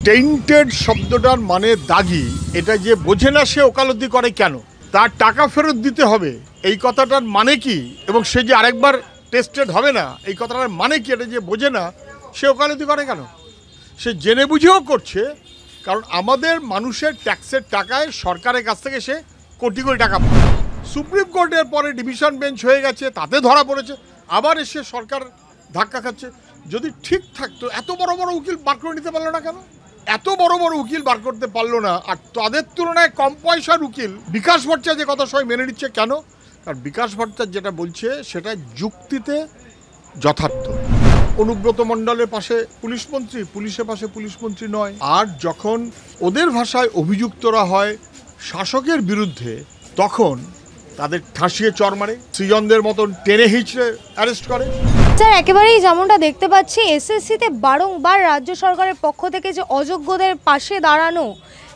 Tainted শব্দটার মানে দাগি, এটা যে বোঝে না সে ওকালতি করে কেন? তার টাকা ফেরত দিতে হবে এই কথাটার মানে কি? এবং সে যে আরেকবার টেস্টেড হবে না এই কথাটার মানে কি? এটা যে বোঝে না সে ওকালতি করে কেন? সে জেনে বুঝেও করছে, কারণ আমাদের মানুষের ট্যাক্সের টাকায় সরকারের কাছ থেকে সে কোটি কোটি টাকা পায়। সুপ্রিম কোর্টের পরে ডিভিশন বেঞ্চ হয়ে গেছে, তাতে ধরা পড়েছে, আবার এসে সরকার ধাক্কা খাচ্ছে। যদি ঠিক থাকতো এত বড় বড় উকিল বার করে নিতে পারলো না কেন? এত বড় বড় উকিল বার করতে পারলো না, আর তাদের তুলনায় কম পয়সার উকিল বিকাশ ভট্টাচার্য যে কথা সবাই মেনে নিচ্ছে কেন? কারণ বিকাশ ভট্টাচার্য যেটা বলছে সেটা যুক্তিতে যথার্থ। অনুব্রত মণ্ডলের পাশে পুলিশ মন্ত্রী, পুলিশের পাশে পুলিশ মন্ত্রী নয়। আর যখন ওদের ভাষায় অভিযুক্তরা হয় শাসকের বিরুদ্ধে, তখন তাদের ঠাসিয়ে চর মারে, সৃজনদের মতন টেনে হিঁচড়ে অ্যারেস্ট করে। স্যার, একেবারেই যেমনটা দেখতে পাচ্ছি এসএসসিতে বারংবার রাজ্য সরকারের পক্ষ থেকে যে অযোগ্যদের পাশে দাঁড়ানো,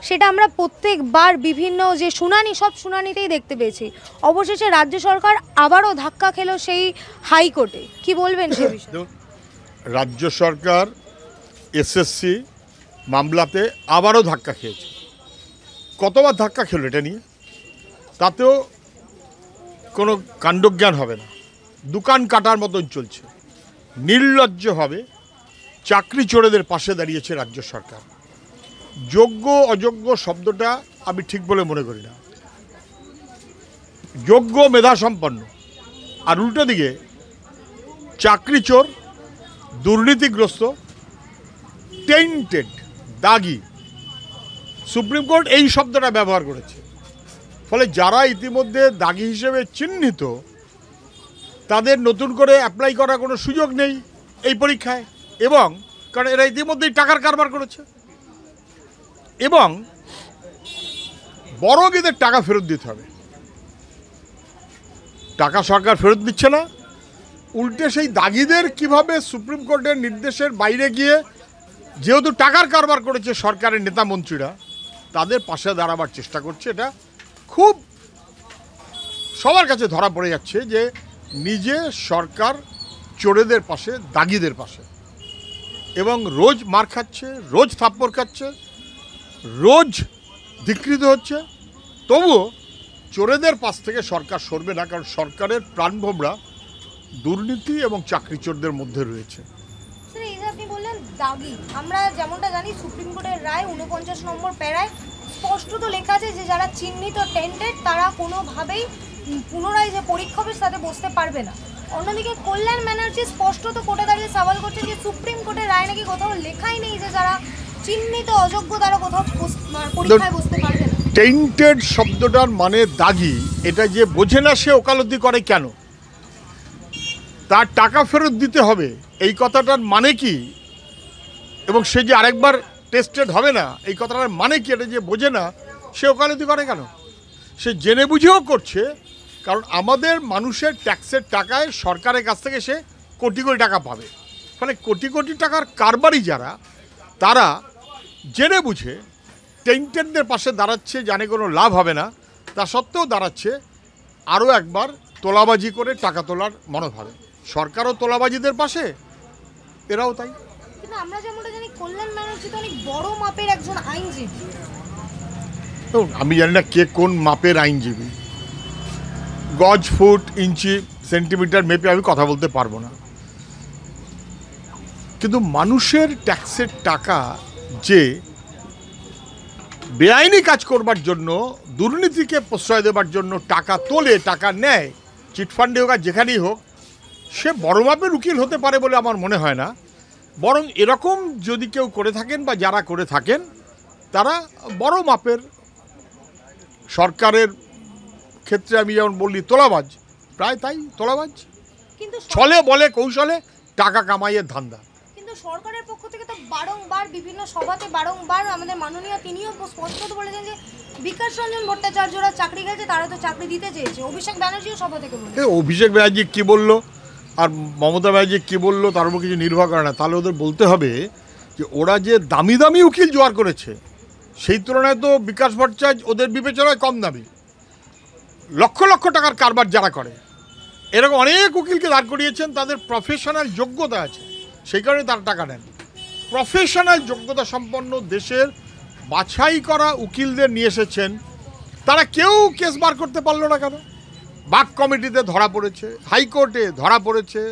সেটা আমরা প্রত্যেকবার বিভিন্ন যে শুনানি, সব শুনানিতেই দেখতে পেয়েছি। অবশেষে রাজ্য সরকার আবারও ধাক্কা খেলো সেই হাইকোর্টে। কি বলবেন সে বিষয়ে? রাজ্য সরকার এসএসসি মামলাতে আবারও ধাক্কা খেয়েছে। কতবার ধাক্কা খেলো এটা নিয়ে? তাতেও কোনো কাণ্ডজ্ঞান হবে না, দোকান কাটার মতন চলছে। নির্লজ্জভাবে চাকরি চোরেদের পাশে দাঁড়িয়েছে রাজ্য সরকার। যোগ্য অযোগ্য শব্দটা আমি ঠিক বলে মনে করি না। যোগ্য মেধাসম্পন্ন, আর উল্টো দিকে চাকরি চোর, দুর্নীতিগ্রস্ত, টেইন্টেড, দাগি। সুপ্রিম কোর্ট এই শব্দটা ব্যবহার করেছে। ফলে যারা ইতিমধ্যে দাগি হিসেবে চিহ্নিত, তাদের নতুন করে অ্যাপ্লাই করার কোনো সুযোগ নেই এই পরীক্ষায়, এবং কারণ এরা ইতিমধ্যেই টাকার কারবার করেছে, এবং বড় এদের টাকা ফেরত দিতে হবে। টাকা সরকার ফেরত দিচ্ছে না, উল্টে সেই দাগিদের কিভাবে সুপ্রিম কোর্টের নির্দেশের বাইরে গিয়ে, যেহেতু টাকার কারবার করেছে সরকারের নেতা মন্ত্রীরা, তাদের পাশে দাঁড়াবার চেষ্টা করছে। এটা খুব সবার কাছে ধরা পড়ে যাচ্ছে যে নিজে সরকার চোরেদের পাশে, দাগিদের পাশে, এবং রোজ মার খাচ্ছে, রোজ থাপ্পড় খাচ্ছে, রোজ ধিক্কৃত হচ্ছে। তবুও চোরেদের পাশ থেকে সরকার সরবে না, কারণ সরকারের প্রাণভোমরা দুর্নীতি এবং চাকরি চোরদের মধ্যে রয়েছে। স্যার, এই যে আপনি বললেন দাগি, আমরা যেমনটা জানি সুপ্রিম কোর্টের রায় 49 নম্বর প্যারায় স্পষ্টত লেখা আছে যে যারা চিহ্নিত টেন্টেড তারা কোনোভাবেই পুনরায় যে পরীক্ষা হবে তাতে বসতে পারবে না। অন্যদিকে কল্যাণ ব্যানার্জি স্পষ্টত কোর্টে দাঁড়িয়ে সওয়াল করছেন যে সুপ্রিম কোর্টের রায় নাকি কোথাও লেখাই নেই যে যারা চিহ্নিত অযোগ্য তারা কোথাও পরীক্ষায় বসতে পারবে না। টেইন্টেড শব্দটার মানে দাগি, এটা যে বোঝে না সে ওকালতি করে কেন? তার টাকা ফেরত দিতে হবে এই কথাটার মানে কি? এবং সে যে আরেকবার টেস্টেড হবে না এই কথাটার মানে কি? এটা যে বোঝে না সে ওকালতি করে কেন? সে জেনে বুঝেও করছে, কারণ আমাদের মানুষের ট্যাক্সের টাকায় সরকারের কাছ থেকে সে কোটি কোটি টাকা পাবে। ফলে কোটি কোটি টাকার কারবারি যারা, তারা জেনে বুঝে টেইন্টেডদের পাশে দাঁড়াচ্ছে, জানে কোনো লাভ হবে না, তা সত্ত্বেও দাঁড়াচ্ছে আরও একবার তোলাবাজি করে টাকা তোলার মনোভাবে। সরকারও তোলাবাজিদের পাশে, এরাও তাই। কিন্তু আমরা যেমনটা জানি কল্যাণ ব্যানার্জি তো অনেক বড় মাপের একজন আইনজীবী। আমি জানি না কে কোন মাপের আইনজীবী, গজ, ফুট, ইঞ্চি, সেন্টিমিটার মেপে আমি কথা বলতে পারবো না। কিন্তু মানুষের ট্যাক্সের টাকা যে বেআইনি কাজ করবার জন্য, দুর্নীতিকে প্রশ্রয় দেবার জন্য টাকা তোলে, টাকা নেয়, চিটফান্ডে হোক আর যেখানেই হোক, সে বড় মাপের উকিল হতে পারে বলে আমার মনে হয় না। বরং এরকম যদি কেউ করে থাকেন বা যারা করে থাকেন, তারা বড় মাপের, সরকারের ক্ষেত্রে আমি যেমন বললি তোলাবাজ, প্রায় তাই তোলাবাজ, কিন্তু ছলে বলে কৌশলে টাকা কামাইয়ের ধান্দা। কিন্তু সরকারের পক্ষ থেকে তো বারংবার বিভিন্ন সভাতে বারংবার আমাদের মাননীয় তিনিও স্পষ্টত বলেছেন যে বিকাশ রঞ্জন ভট্টাচার্যরা চাকরি গেছে, তারা তো চাকরি দিতে চেয়েছে। অভিষেক ব্যানার্জিও সভা থেকে বলেছে। অভিষেক ব্যানার্জি কী বললো আর মমতা ব্যানার্জি কী বললো তার উপর কিছু নির্ভর করে না। তাহলে ওদের বলতে হবে যে ওরা যে দামি দামি উকিল জোগাড় করেছে, সেই তুলনায় তো বিকাশ ভট্টাচার্য ওদের বিবেচনায় কম দামি। লক্ষ লক্ষ টাকার কারবার যারা করে, এরকম অনেক উকিলকে দাঁড় করিয়েছেন, তাদের প্রফেশনাল যোগ্যতা আছে, সেই কারণে তারা টাকা নেন। প্রফেশনাল যোগ্যতা সম্পন্ন দেশের বাছাই করা উকিলদের নিয়ে এসেছেন, তারা কেউ কেস বার করতে পারলো না কেন? বাক কমিটিতে ধরা পড়েছে, হাইকোর্টে ধরা পড়েছে,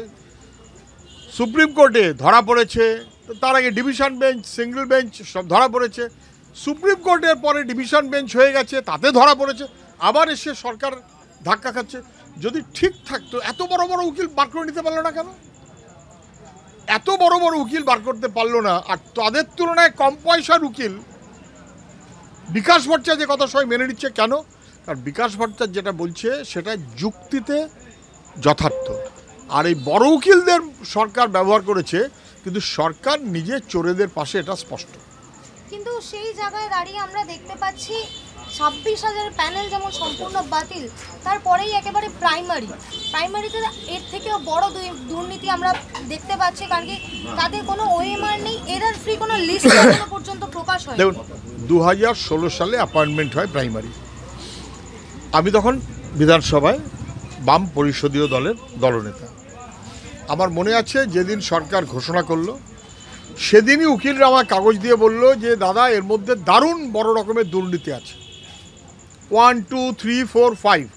সুপ্রিম কোর্টে ধরা পড়েছে, তার আগে ডিভিশন বেঞ্চ, সিঙ্গেল বেঞ্চ সব ধরা পড়েছে, সুপ্রিম কোর্টের পরে ডিভিশন বেঞ্চ হয়ে গেছে, তাতে ধরা পড়েছে, আবার এসে সরকার ধাক্কা খাচ্ছে। যদি ঠিক থাকতো এত বড় বড় উকিল বার করে নিতে পারলো না কেন? এত বড় বড় উকিল বার করতে পারলো না, আর তাদের তুলনায় কম পয়সার উকিল বিকাশ ভট্টাচার্য যে কথা সবাই মেনে নিচ্ছে কেন? কারণ বিকাশ ভট্টাচার্য যেটা বলছে সেটা যুক্তিতে যথার্থ। আর এই বড় উকিলদের সরকার ব্যবহার করেছে, কিন্তু সরকার নিজে চোরেদের পাশে, এটা স্পষ্ট। কিন্তু সেই জায়গায় দাঁড়িয়ে আমরা দেখতে পাচ্ছি 26,000 প্যানেল যেমন সম্পূর্ণ বাতিল, তারপরেই একেবারে প্রাইমারিতে এর থেকেও বড় দুর্নীতি আমরা দেখতে পাচ্ছি। কারণ কি তাদের কোনো ওএমআর নেই, এরার ফ্রি কোনো লিস্ট এখনো পর্যন্ত প্রকাশ হয়। দেখুন 2016 সালে অ্যাপয়েন্টমেন্ট হয় প্রাইমারি। আমি তখন বিধানসভায় বাম পরিষদীয় দলের দলনেতা। আমার মনে আছে যেদিন সরকার ঘোষণা করলো সেদিনই উকিলরা আমার কাগজ দিয়ে বলল যে দাদা এর মধ্যে দারুণ বড় রকমের দুর্নীতি আছে, 1, 2, 3, 4, 5।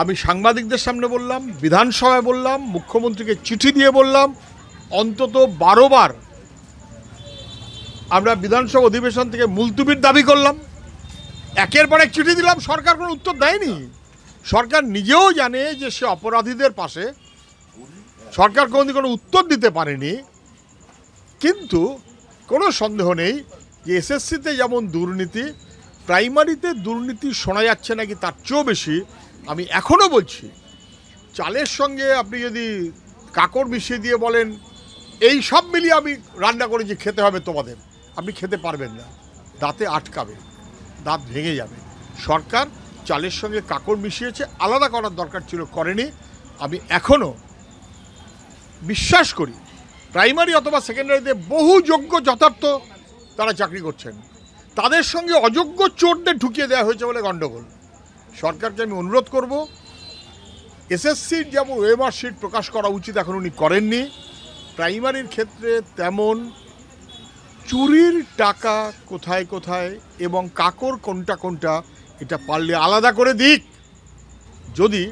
আমি সাংবাদিকদের সামনে বললাম, বিধানসভায় বললাম, মুখ্যমন্ত্রীকে চিঠি দিয়ে বললাম, অন্তত 12 বার আমরা বিধানসভা অধিবেশন থেকে মুলতুবির দাবি করলাম, একের পর এক চিঠি দিলাম, সরকার কোনো উত্তর দেয়নি। সরকার নিজেও জানে যে সে অপরাধীদের পাশে, সরকার কোনো উত্তর দিতে পারেনি। কিন্তু কোনো সন্দেহ নেই যে এসএসসিতে যেমন দুর্নীতি, প্রাইমারিতে দুর্নীতি শোনা যাচ্ছে নাকি তার চেয়েও বেশি। আমি এখনও বলছি, চালের সঙ্গে আপনি যদি কাকড় মিশিয়ে দিয়ে বলেন এই সব মিলিয়ে আমি রান্না করেছি, খেতে হবে তোমাদের, আপনি খেতে পারবেন না, দাঁতে আটকাবে, দাঁত ভেঙে যাবে। সরকার চালের সঙ্গে কাকড় মিশিয়েছে, আলাদা করার দরকার ছিল, করেনি। আমি এখনও বিশ্বাস করি প্রাইমারি অথবা সেকেন্ডারিতে বহু যোগ্য যথার্থ তারা চাকরি করছেন, তাদের সঙ্গে অযোগ্য চোরদের ঢুকিয়ে দেওয়া হয়েছে বলে গণ্ডগোল। সরকারকে আমি অনুরোধ করব, এসএসসির যেমন ওএমআর শিট প্রকাশ করা উচিত এখন উনি করেননি, প্রাইমারির ক্ষেত্রে তেমন চুরির টাকা কোথায় কোথায় এবং কাকর কোনটা কোনটা এটা পারলে আলাদা করে দিক, যদি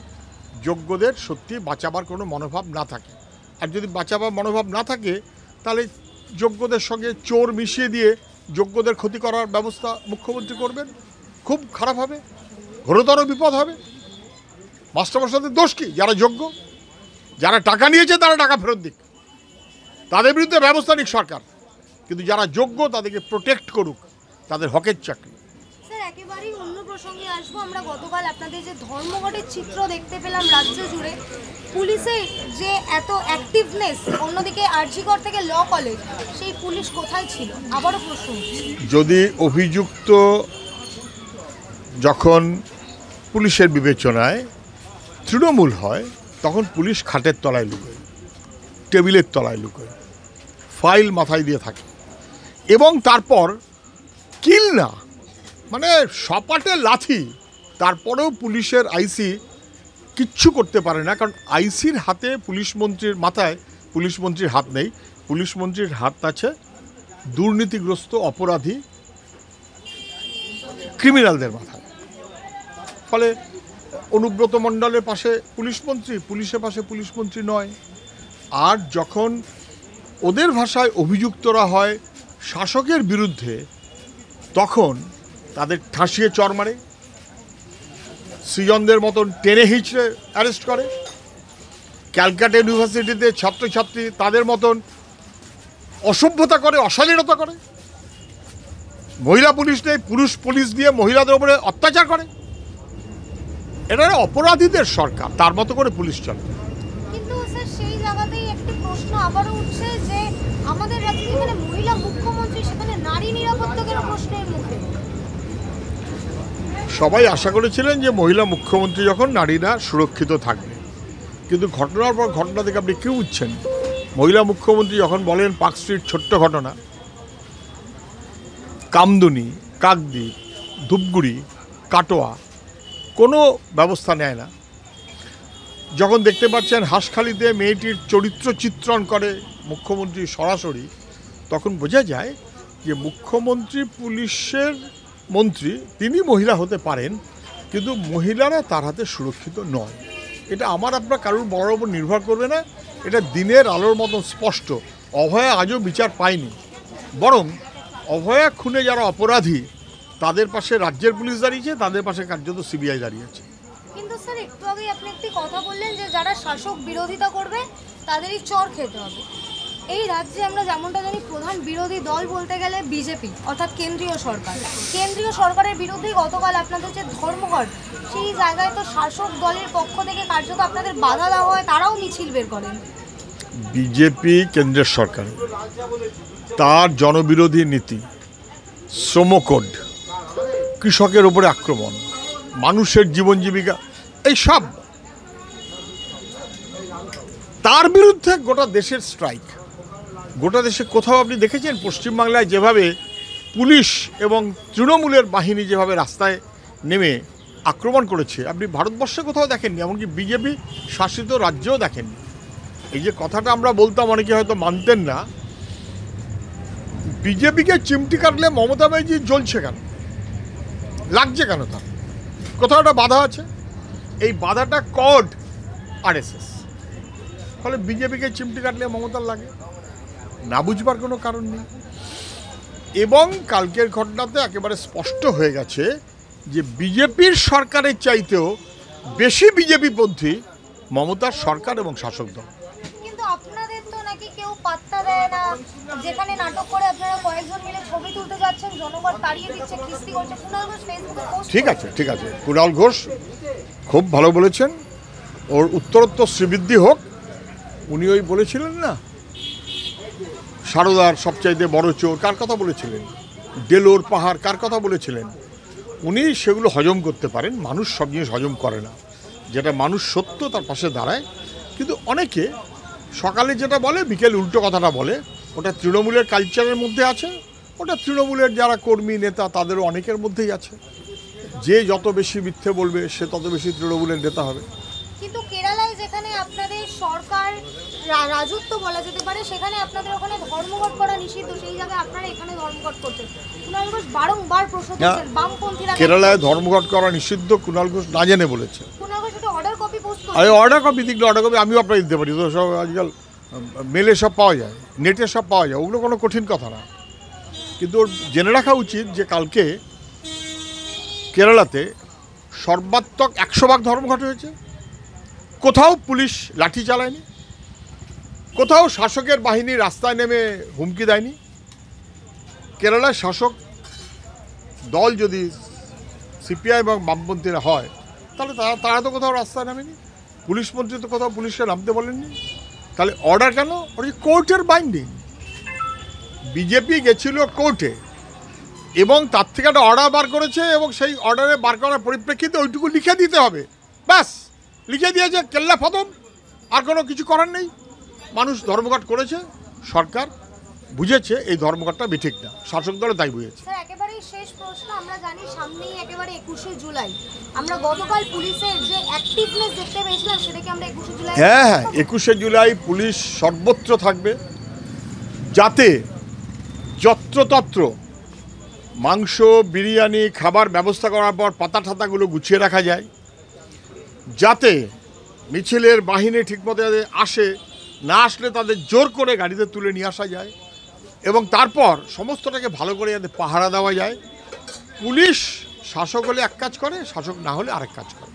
যোগ্যদের সত্যি বাঁচাবার কোনো মনোভাব না থাকে। আর যদি বাঁচাবার মনোভাব না থাকে তাহলে যোগ্যদের সঙ্গে চোর মিশিয়ে দিয়ে যোগ্যদের ক্ষতি করার ব্যবস্থা মুখ্যমন্ত্রী করবেন, খুব খারাপ হবে, ঘোরতর বিপদ হবে। মাস্টারমশাইদের দোষ কি? যারা যোগ্য, যারা টাকা নিয়েছে তারা টাকা ফেরত দিক, তাদের বিরুদ্ধে ব্যবস্থা নিক সরকার, কিন্তু যারা যোগ্য তাদেরকে প্রোটেক্ট করুক, তাদের হকের চাকরি। স্যার একেবারেই অন্য প্রসঙ্গে আসবো। আমরা গতকাল আপনাদের যে ধর্মঘটের চিত্র দেখতে পেলাম রাজ্য জুড়ে, পুলিশের যে এত অ্যাক্টিভনেস, অন্যদিকে আরজিকর থেকে ল কলেজ, সেই পুলিশ কোথায় ছিল? আবারও প্রশ্ন, যদি অভিযুক্ত যখন পুলিশের বিবেচনায় তৃণমূল হয় তখন পুলিশ খাটের তলায় লুকোয়, টেবিলের তলায় লুকোয়, ফাইল মাথায় দিয়ে থাকে, এবং তারপর কিল না মানে সপাটে লাথি, তারপরেও পুলিশের আইসি কিচ্ছু করতে পারে না। কারণ আইসির হাতে পুলিশ মন্ত্রীর মাথায় পুলিশ মন্ত্রীর হাত নেই, পুলিশ মন্ত্রীর হাত আছে দুর্নীতিগ্রস্ত অপরাধী ক্রিমিনালদের মাথায়। ফলে অনুব্রত মণ্ডলের পাশে পুলিশ মন্ত্রী, পুলিশের পাশে পুলিশ মন্ত্রী নয়। আর যখন ওদের ভাষায় অভিযুক্তরা হয় শাসকের বিরুদ্ধে, তখন তাদের ঠাসিয়ে চর মারে, সৃজনদের মতন টেনে হিঁচড়ে অ্যারেস্ট করে, ক্যালকাটা ইউনিভার্সিটিতে ছাত্রছাত্রী তাদের মতন অসভ্যতা করে, অশালীনতা করে, মহিলা পুলিশ নেই, পুরুষ পুলিশ দিয়ে মহিলাদের উপরে অত্যাচার করে। এটা অপরাধীদের সরকার, তার মতো করে পুলিশ চলে। কিন্তু স্যার সেই জায়গাতেই একটি প্রশ্ন আবারও উঠছে যে আমাদের রাজ্যে যেখানে মহিলা মুখ্যমন্ত্রী, সেখানে নারী নিরাপত্তা কেন প্রশ্নের মুখে? সবাই আশা করেছিলেন যে মহিলা মুখ্যমন্ত্রী যখন নারীরা সুরক্ষিত থাকবে, কিন্তু ঘটনার পর ঘটনা থেকে আপনি কি বুঝছেন? মহিলা মুখ্যমন্ত্রী যখন বলেন পার্ক স্ট্রিট ছোট্ট ঘটনা, কামদুনি, কাকদ্বীপ, ধূপগুড়ি, কাটোয়া কোনো ব্যবস্থা নেয় না। যখন দেখতে পাচ্ছেন হাঁসখালিতে মেয়েটির চরিত্র চিত্রণ করে মুখ্যমন্ত্রী সরাসরি, তখন বোঝা যায় যে মুখ্যমন্ত্রী পুলিশের মন্ত্রী তিনি মহিলা হতে পারেন, কিন্তু মহিলারা তার হাতে সুরক্ষিত নয়। এটা আমার আপনার কারোর বড় ওপর নির্ভর করবে না, এটা দিনের আলোর মতন স্পষ্ট। অভয়া আজও বিচার পায়নি, বরং অভয়া খুনে যারা অপরাধী তাদের পাশে রাজ্যের পুলিশ দাঁড়িয়েছে, তাদের পাশে কার্যত সিবিআই দাঁড়িয়েছে। কিন্তু স্যার একটু আগে আপনি একটি কথা বললেন যে যারা শাসক বিরোধিতা করবে তাদেরই চর খেতে হবে। এই রাজ্যে আমরা যেমনটা জানি প্রধান বিরোধী দল বলতে গেলে বিজেপি, অর্থাৎ কেন্দ্রীয় সরকার। কেন্দ্রীয় সরকারের বিরুদ্ধেই গতকাল আপনাদের যে ধর্মঘট, সেই জায়গায় তো শাসক দলের পক্ষ থেকে কার্যত আপনাদের বাধা দেওয়া হয়, তারাও মিছিল বের করেন। বিজেপি কেন্দ্রের সরকার, তার জনবিরোধী নীতি, শ্রমকোড, কৃষকের উপরে আক্রমণ, মানুষের জীবন জীবিকা, এই সব তার বিরুদ্ধে গোটা দেশের স্ট্রাইক। গোটা দেশে কোথাও আপনি দেখেছেন পশ্চিমবাংলায় যেভাবে পুলিশ এবং তৃণমূলের বাহিনী যেভাবে রাস্তায় নেমে আক্রমণ করেছে, আপনি ভারতবর্ষে কোথাও দেখেননি, এমনকি বিজেপি শাসিত রাজ্যেও দেখেননি। এই যে কথাটা আমরা বলতাম, অনেকে হয়তো মানতেন না, বিজেপিকে চিমটি কাটলে মমতা ব্যানার্জি জ্বলছে কেন, লাগছে কেন, তার কোথাও একটা বাধা আছে। এই বাধাটা কড আরএসএস, ফলে বিজেপিকে চিমটি কাটলে মমতার লাগে না, বুঝবার কোনো কারণ নেই। এবং কালকের ঘটনাতে একেবারে স্পষ্ট হয়ে গেছে যে বিজেপির সরকারের চাইতেও বেশি বিজেপিপন্থী মমতার সরকার এবং শাসক দল। কিন্তু আপনাদের তো নাকি কেউ পাত্তা দেয় না, যেখানে নাটক করে আপনারা কয়েকজন মিলে ছবি তুলতে যাচ্ছেন, জনগণ তাড়িয়ে দিচ্ছে, খিস্তি করছে। কুণাল ঘোষ ফেসবুকে পোস্ট। ঠিক আছে, ঠিক আছে, কুণাল ঘোষ খুব ভালো বলেছেন, ওর উত্তরোত্তর শ্রীবৃদ্ধি হোক। উনি ওই বলেছিলেন না, সারদার সবচাইতে বড় চোর কার কথা বলেছিলেন, ডেলোর পাহাড় কার কথা বলেছিলেন, উনি সেগুলো হজম করতে পারেন। মানুষ সব জিনিস হজম করে না, যেটা মানুষ সত্য তার পাশে দাঁড়ায়। কিন্তু অনেকে সকালে যেটা বলে বিকেল উল্টো কথাটা বলে, ওটা তৃণমূলের কালচারের মধ্যে আছে, ওটা তৃণমূলের যারা কর্মী নেতা তাদেরও অনেকের মধ্যেই আছে। যে যত বেশি মিথ্যে বলবে সে তত বেশি তৃণমূলের নেতা হবে। কিন্তু কেরালায় যেখানে আপনাদের সরকার রাজত্ব বলা যেতে পারে, সেখানে আপনাদের ওখানে ধর্মঘট করা নিষিদ্ধ, সেই জায়গায় আপনারা এখানে ধর্মঘট করছেন। কুণাল ঘোষ বারংবার প্রশ্ন তুলছেন বামপন্থীরা কেরালায় ধর্মঘট করা নিষিদ্ধ, কুণাল ঘোষ না জেনে বলেছে। কুণাল ঘোষ একটা অর্ডার কপি পোস্ট আরে করেছেন। অর্ডার কপি দিক, অর্ডার কপি আমিও আপনাকে দিতে পারি, তো সব আজকাল মেলে সব পাওয়া যায়, নেটে সব পাওয়া যায়, ওগুলো কোনো কঠিন কথা না। কিন্তু ওর জেনে রাখা উচিত যে কালকে কেরালাতে সর্বাত্মক 100 ধর্মঘট হয়েছে। কোথাও পুলিশ লাঠি চালায়নি, কোথাও শাসকের বাহিনী রাস্তায় নেমে হুমকি দেয়নি। কেরালার শাসক দল যদি সিপিআই এবং বামপন্থীরা হয়, তাহলে তারা তো কোথাও রাস্তায় নামেনি, পুলিশ মন্ত্রী তো কোথাও পুলিশকে নামতে বলেননি। তাহলে অর্ডার কেন? ওই কোর্টের বাইন্ডিং। বিজেপি গেছিল কোর্টে এবং তার থেকে একটা অর্ডার বার করেছে, এবং সেই অর্ডারে বার করার পরিপ্রেক্ষিতে ওইটুকু লিখে দিতে হবে, ব্যাস লিখে দিয়েছে, কেল্লা খতম, আর কোনো কিছু করার নেই। মানুষ ধর্মঘট করেছে, সরকার বুঝেছে এই ধর্মঘটটা বেঠিক না, শাসক দলে তাই বুঝেছে। স্যার একেবারেই শেষ প্রশ্ন, আমরা জানি সামনেই একেবারে 21শে জুলাই, আমরা গতকাল পুলিশের যে অ্যাক্টিভনেস দেখতে পেয়েছিলাম সেটা কি আমরা 21শে জুলাই? হ্যাঁ, 21শে জুলাই পুলিশ সর্বত্র থাকবে, যাতে যত্রতত্র মাংস বিরিয়ানি খাবার ব্যবস্থা করার পর পাতা ঠাতাগুলো গুছিয়ে রাখা যায়, যাতে মিছিলের বাহিনী ঠিকমতো যাতে আসে, না আসলে তাদের জোর করে গাড়িতে তুলে নিয়ে আসা যায়, এবং তারপর সমস্তটাকে ভালো করে যাতে পাহারা দেওয়া যায়। পুলিশ শাসক হলে এক কাজ করে, শাসক না হলে আরেক কাজ করে।